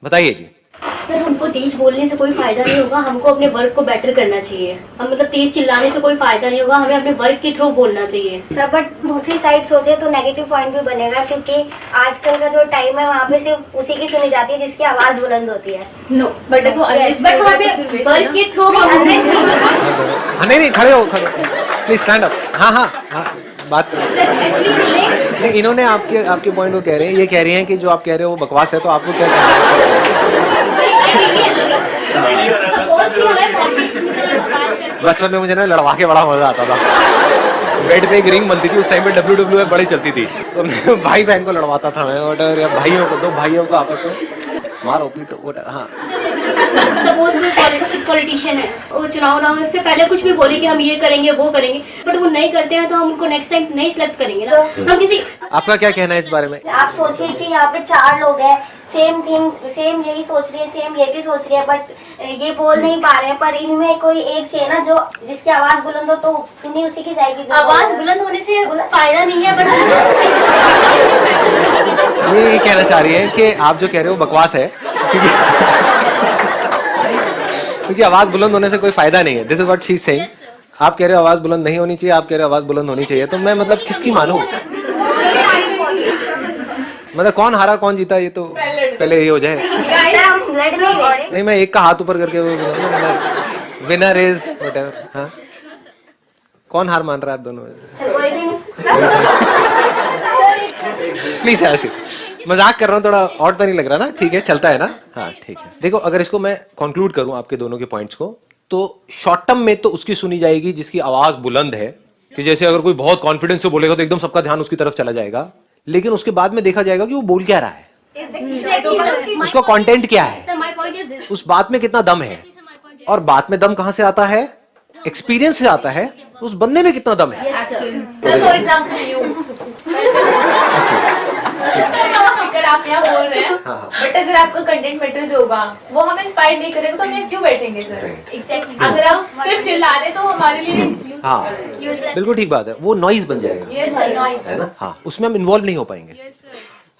बताइए जी। सर हमको तेज बोलने से कोई फायदा नहीं होगा, हमको अपने वर्क को बेटर करना चाहिए। हम मतलब तेज चिल्लाने से कोई फायदा नहीं होगा, हमें अपने वर्क के थ्रू बोलना चाहिए। सर बट दूसरी साइड सोचे तो नेगेटिव पॉइंट भी बनेगा, क्योंकि आजकल का जो टाइम है वहाँ पे सिर्फ उसी की सुनी जाती है जिसकी आवाज बुलंद होती है। नो बट हमें वर्क के थ्रू नहीं, खड़े हो, प्लीज स्टैंड अप। हाँ, बात नहीं, इन्होंने आपके पॉइंट को कह रहे हैं, ये कह रही हैं कि जो आप कह रहे हो वो बकवास है, तो आपको क्या बचपन में मुझे ना लड़वा के बड़ा मजा आता था। बेड पे एक रिंग बनती थी, उस टाइम पे WWE बड़ी चलती थी, तो मैं भाई बहन को लड़वाता था मैं, और भाइयों को, दो भाइयों को आपस में मारो पीटो। हाँ, सपोज कोई पॉलिटिशियन है, वो चुनाव से पहले कुछ भी बोले कि हम ये करेंगे वो करेंगे, बट वो नहीं करते हैं तो हम उनको नेक्स्ट टाइम नहीं सिलेक्ट करेंगे ना। हम किसी आपका क्या कहना है इस बारे में? आप सोचिए कि यहाँ पे 4 लोग हैं, सेम थिंग, सेम यही सोच रही है, सेम ये भी सोच रही है, बट ये बोल नहीं पा रहे हैं। पर इनमें कोई एक चाहिए ना जो जिसकी आवाज बुलंद हो, तो सुनी उसी की जाएगी। जो आवाज बुलंद होने से फायदा नहीं है, बट ये कहना चाह रही है कि आप जो कह रहे हो बकवास है, क्योंकि आवाज बुलंद होने से कोई फायदा नहीं है। This is what she is saying. आप कह रहे हो आवाज बुलंद नहीं होनी चाहिए, आप कह रहे हो आवाज बुलंद होनी चाहिए, तो मैं मतलब किसकी मानूं? मतलब कौन हारा कौन जीता, ये तो पहले ये हो जाए। नहीं, मैं एक का हाथ ऊपर करके विनर इज व्हाटएवर। हाँ, कौन हार मान रहा है आप दोनों में? कोई भी नहीं। प्लीज ऐसे मजाक कर रहा हूँ, थोड़ा और तो नहीं लग रहा ना? ठीक है, चलता है ना? हाँ ठीक है। देखो, अगर इसको मैं कंक्लूड करूं आपके दोनों के पॉइंट्स को, तो शॉर्ट टर्म में तो उसकी सुनी जाएगी जिसकी आवाज बुलंद है, कि जैसे अगर कोई बहुत कॉन्फिडेंस से बोलेगा तो एकदम सबका ध्यान उसकी तरफ चला जाएगा, लेकिन उसके बाद में देखा जाएगा कि वो बोल क्या रहा है, उसका कंटेंट क्या है, उस बात में कितना दम है। और बात में दम कहां से आता है? एक्सपीरियंस से आता है। उस बंदे में कितना दम है। अगर आप यहाँ बोल रहे हैं, बट अगर आपका कंटेंट मैटर जो होगा वो हमें इंस्पायर नहीं करेगा तो हम यहाँ क्यों बैठेंगे सर? एग्जैक्टली। अगर आप सिर्फ चिल्ला रहे तो हमारे लिए हाँ, बिल्कुल ठीक बात है, वो नॉइज बन जाएगा, है ना? हाँ, उसमें हम इन्वॉल्व नहीं हो पाएंगे।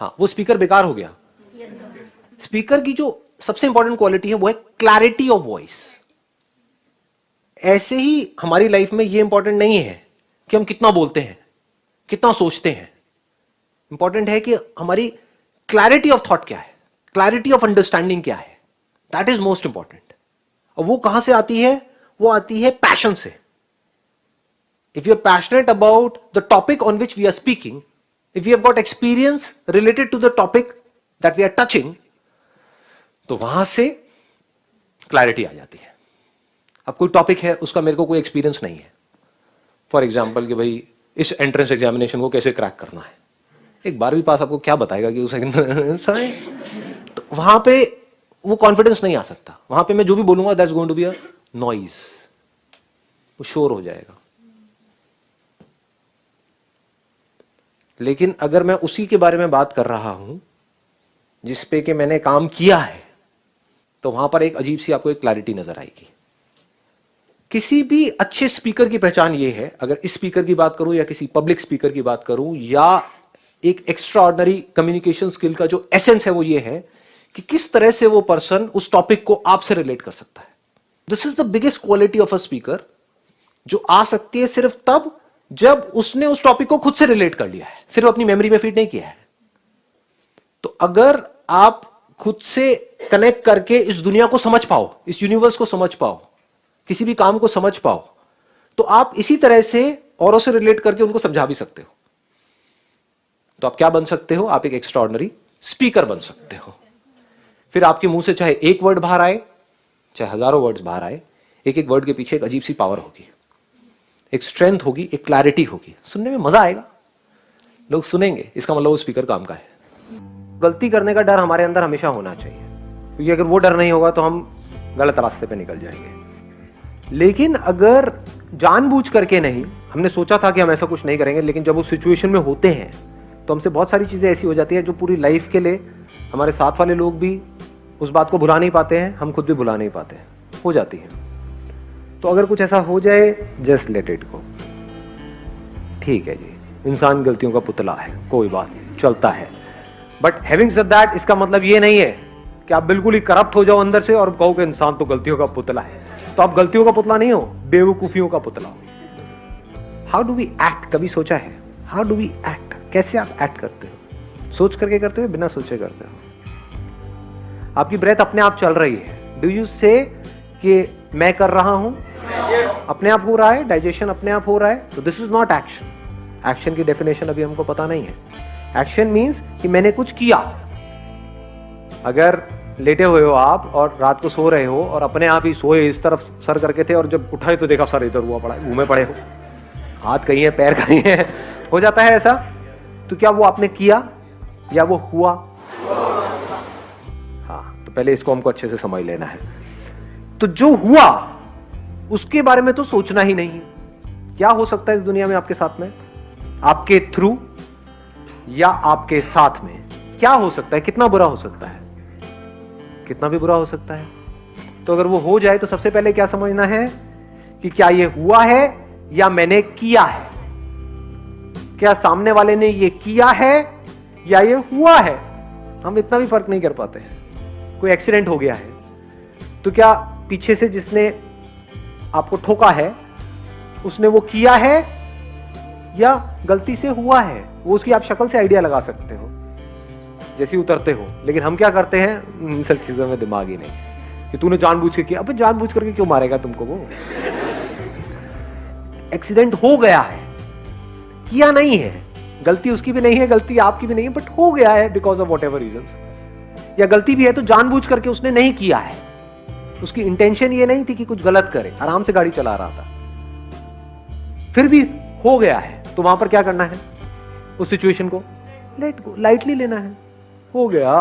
हाँ, वो स्पीकर बेकार हो गया। स्पीकर की जो सबसे इंपॉर्टेंट क्वालिटी है वो है क्लैरिटी ऑफ वॉइस। ऐसे ही हमारी लाइफ में ये इंपॉर्टेंट नहीं है कि हम कितना बोलते हैं, कितना सोचते हैं। इंपॉर्टेंट है कि हमारी क्लैरिटी ऑफ थॉट क्या है, क्लैरिटी ऑफ अंडरस्टैंडिंग क्या है। That is most important. और वो कहां से आती है? वो आती है पैशन से। If you are passionate about the topic on which we are speaking, if you have got experience related to the topic that we are touching, तो वहां से क्लैरिटी आ जाती है। अब कोई टॉपिक है, उसका मेरे को कोई एक्सपीरियंस नहीं है, फॉर एग्जाम्पल कि भाई इस एंट्रेंस एग्जामिनेशन को कैसे क्रैक करना है, एक 12वीं पास आपको क्या बताएगा कि उस तो वहां पे वो कॉन्फिडेंस नहीं आ सकता। वहां पे मैं जो भी बोलूंगा that's going to be a noise, वो शोर हो जाएगा। लेकिन अगर मैं उसी के बारे में बात कर रहा हूं जिस पे कि मैंने काम किया है, तो वहां पर एक अजीब सी आपको एक क्लैरिटी नजर आएगी। किसी भी अच्छे स्पीकर की पहचान ये है, अगर इस स्पीकर की बात करूं या किसी पब्लिक स्पीकर की बात करूं, या एक एक्स्ट्रा ऑर्डिनरी कम्युनिकेशन स्किल का जो एसेंस है वो ये है कि किस तरह से वो पर्सन उस टॉपिक को आपसे रिलेट कर सकता है। This is the biggest quality of a speaker, जो आ सकती है सिर्फ तब जब उसने उस टॉपिक को खुद से रिलेट कर लिया है, सिर्फ अपनी मेमोरी में फीड नहीं किया है। तो अगर आप खुद से कनेक्ट करके इस दुनिया को समझ पाओ, इस यूनिवर्स को समझ पाओ, किसी भी काम को समझ पाओ, तो आप इसी तरह से औरों से रिलेट करके उनको समझा भी सकते हो। तो आप क्या बन सकते हो? आप एक एक्स्ट्रा ऑर्डिनरी स्पीकर बन सकते हो। फिर आपके मुंह से चाहे एक वर्ड बाहर आए, चाहे हजारों वर्ड्स बाहर आए, एक एक वर्ड के पीछे एक अजीब सी पावर होगी, एक स्ट्रेंथ होगी, एक क्लैरिटी होगी। सुनने में मजा आएगा, लोग सुनेंगे, इसका मतलब वो स्पीकर काम का है। गलती करने का डर हमारे अंदर हमेशा होना चाहिए, क्योंकि अगर वो डर नहीं होगा तो हम गलत रास्ते पे निकल जाएंगे। लेकिन अगर जानबूझ करके नहीं, हमने सोचा था कि हम ऐसा कुछ नहीं करेंगे, लेकिन जब उस सिचुएशन में होते हैं तो हमसे बहुत सारी चीजें ऐसी हो जाती है जो पूरी लाइफ के लिए हमारे साथ वाले लोग भी उस बात को भुला नहीं पाते हैं, हम खुद भी भुला नहीं पाते हैं, हो जाती है। तो अगर कुछ ऐसा हो जाए, जस्ट लेट इट गो। ठीक है जी, इंसान गलतियों का पुतला है, कोई बात नहीं, चलता है। बट हैविंग सेड दैट, इसका मतलब ये नहीं है कि आप बिल्कुल ही करप्ट हो जाओ अंदर से और कहो कि इंसान तो गलतियों का पुतला है, तो आप गलतियों का पुतला नहीं हो, बेवकूफियों का पुतला हो। हाउ डू वी एक्ट, कभी सोचा है हाउ डू वी एक्ट, कैसे आप एक्ट करते हो? सोच करके करते हो, बिना सोचे करते हो? आपकी ब्रेथ अपने आप चल रही है, डू यू से कि मैं कर रहा हूं, अपने आप हो रहा है, डाइजेशन अपने आप हो रहा है, तो this is not action. Action की डेफिनेशन अभी हमको पता नहीं है। एक्शन मीन्स कि मैंने कुछ किया। अगर लेटे हुए हो आप और रात को सो रहे हो और अपने आप ही सोए इस तरफ सर करके थे और जब उठाए तो देखा सर इधर हुआ पड़ा है, घूमे पड़े हो, हाथ कहीं है, पैर कहीं है, हो जाता है ऐसा, तो क्या वो आपने किया या वो हुआ? हाँ, तो पहले इसको हमको अच्छे से समझ लेना है। तो जो हुआ उसके बारे में तो सोचना ही नहीं है। क्या हो सकता है इस दुनिया में आपके साथ में, आपके थ्रू या आपके साथ में क्या हो सकता है? कितना बुरा हो सकता है, कितना भी बुरा हो सकता है। तो अगर वो हो जाए तो सबसे पहले क्या समझना है कि क्या ये हुआ है या मैंने किया है? क्या सामने वाले ने ये किया है या ये हुआ है? हम इतना भी फर्क नहीं कर पाते हैं। कोई एक्सीडेंट हो गया है तो क्या पीछे से जिसने आपको ठोका है उसने वो किया है या गलती से हुआ है? वो उसकी आप शक्ल से आइडिया लगा सकते हो जैसे उतरते हो, लेकिन हम क्या करते हैं, इन सब चीजों में दिमाग ही नहीं कि तूने जानबूझ के किया। अबे जानबूझ करके क्यों मारेगा तुमको? वो एक्सीडेंट हो गया है, किया नहीं है, गलती उसकी भी नहीं है, गलती आपकी भी नहीं है, बट हो गया है बिकॉज ऑफ व्हाटएवर रीजंस। या गलती भी है तो जानबूझ करके उसने नहीं किया है, उसकी इंटेंशन ये नहीं थी कि कुछ गलत करे, आराम से गाड़ी चला रहा था, फिर भी हो गया है। तो वहां पर क्या करना है? उस सिचुएशन को लेट गो, लाइटली लेना है। हो गया,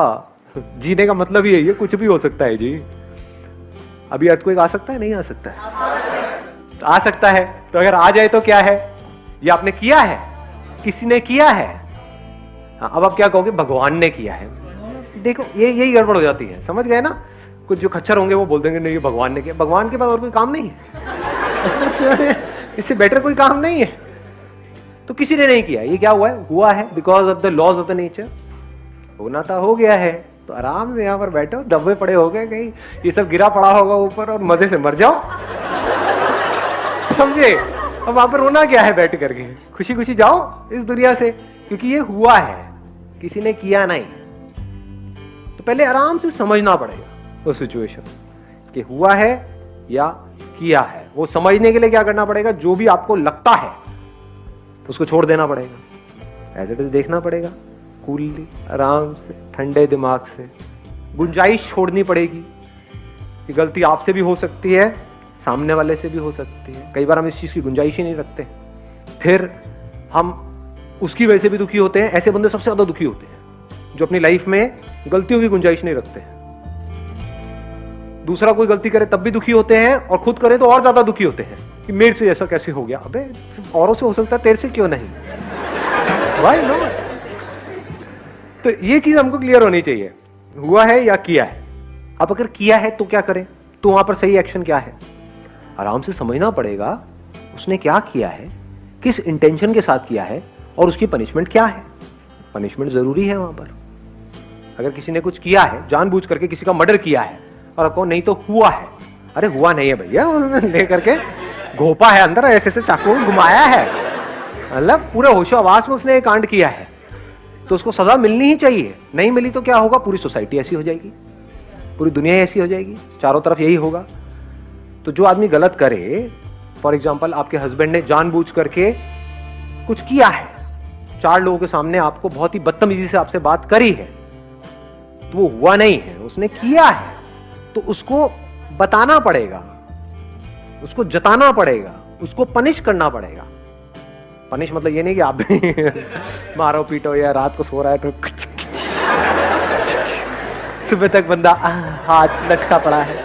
जीने का मतलब ही यही है, कुछ भी हो सकता है जी। अभी अर्थक्वेक आ सकता है, नहीं आ सकता है? आ सकता है। तो अगर आ जाए तो क्या है? ये आपने किया है, किसी ने किया है। हाँ, अब आप क्या कहोगे? भगवान ने किया है। देखो ये यही गड़बड़ हो जाती है, समझ गए ना? कुछ जो खच्चर होंगे वो बोल देंगे नहीं ये भगवान ने किया। भगवान के पास और कोई काम नहीं है इससे बेटर कोई काम नहीं है। तो किसी ने नहीं किया, ये क्या हुआ है? हुआ है because of the laws of the nature. होना था, हो गया है, तो आराम से यहाँ पर बैठो, दबे पड़े हो गए, कहीं ये सब गिरा पड़ा होगा ऊपर और मजे से मर जाओ समझे? अब वहां पर रोना क्या है? बैठ करके खुशी खुशी जाओ इस दुनिया से, क्योंकि ये हुआ है, किसी ने किया नहीं। तो पहले आराम से समझना पड़ेगा वो सिचुएशन कि हुआ है या किया है। वो समझने के लिए क्या करना पड़ेगा? जो भी आपको लगता है उसको छोड़ देना पड़ेगा, एज इट इज देखना पड़ेगा, कूलली, आराम से, ठंडे दिमाग से। गुंजाइश छोड़नी पड़ेगी कि गलती आपसे भी हो सकती है, सामने वाले से भी हो सकती है। कई बार हम इस चीज की गुंजाइश ही नहीं रखते, फिर हम उसकी वजह से भी दुखी होते हैं। ऐसे बंदे सबसे ज्यादा दुखी होते हैं जो अपनी लाइफ में गलतियों की गुंजाइश नहीं रखते हैं। दूसरा कोई गलती करे तब भी दुखी होते हैं और खुद करे तो और ज्यादा दुखी होते हैं कि मेरे से ऐसा कैसे हो गया। अबे औरों से हो सकता है, तेरे से क्यों नहीं? भाई नो। तो ये चीज हमको क्लियर होनी चाहिए, हुआ है या किया है। अब अगर किया है तो क्या करें? तो वहां पर सही एक्शन क्या है? आराम से समझना पड़ेगा उसने क्या किया है, किस इंटेंशन के साथ किया है और उसकी पनिशमेंट क्या है। पनिशमेंट जरूरी है वहां पर। अगर किसी ने कुछ किया है, जानबूझ करके किसी का मर्डर किया है और आपको नहीं तो हुआ है, अरे हुआ नहीं है भैया, उसने ले करके घोपा है अंदर, ऐसे से चाकू घुमाया है, मतलब पूरे होशो आवास में उसने एक कांड किया है, तो उसको सजा मिलनी ही चाहिए। नहीं मिली तो क्या होगा? पूरी सोसाइटी ऐसी हो जाएगी, पूरी दुनिया ऐसी हो जाएगी, चारों तरफ यही होगा। तो जो आदमी गलत करे, फॉर एग्जाम्पल आपके हस्बैंड ने जानबूझ करके कुछ किया है, 4 लोगों के सामने आपको बहुत ही बदतमीजी से आपसे बात करी है, तो वो हुआ नहीं है, उसने किया है, तो उसको बताना पड़ेगा, उसको जताना पड़ेगा, उसको पनिश करना पड़ेगा। पनिश मतलब ये नहीं कि आप भी मारो पीटो या रात को सो रहा है तो सुबह तक बंदा हाथ लटका पड़ा है,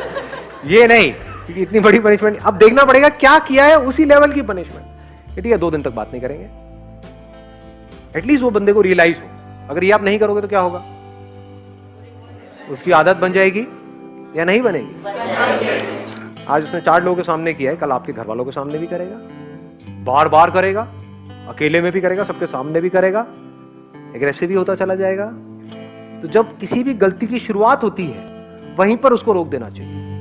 ये नहीं, क्योंकि इतनी बड़ी पनिशमेंट। अब देखना पड़ेगा क्या किया है, उसी लेवल की पनिशमेंट। ठीक है, 2 दिन तक बात नहीं करेंगे, एटलीस्ट वो बंदे को रियलाइज हो। अगर ये आप नहीं करोगे तो क्या होगा? उसकी आदत बन जाएगी या नहीं बनेगी? आज उसने 4 लोगों के सामने किया है, कल आपके घर वालों के सामने भी करेगा, बार बार करेगा, अकेले में भी करेगा, सबके सामने भी करेगा, एग्रेसिव भी होता चला जाएगा। तो जब किसी भी गलती की शुरुआत होती है वहीं पर उसको रोक देना चाहिए।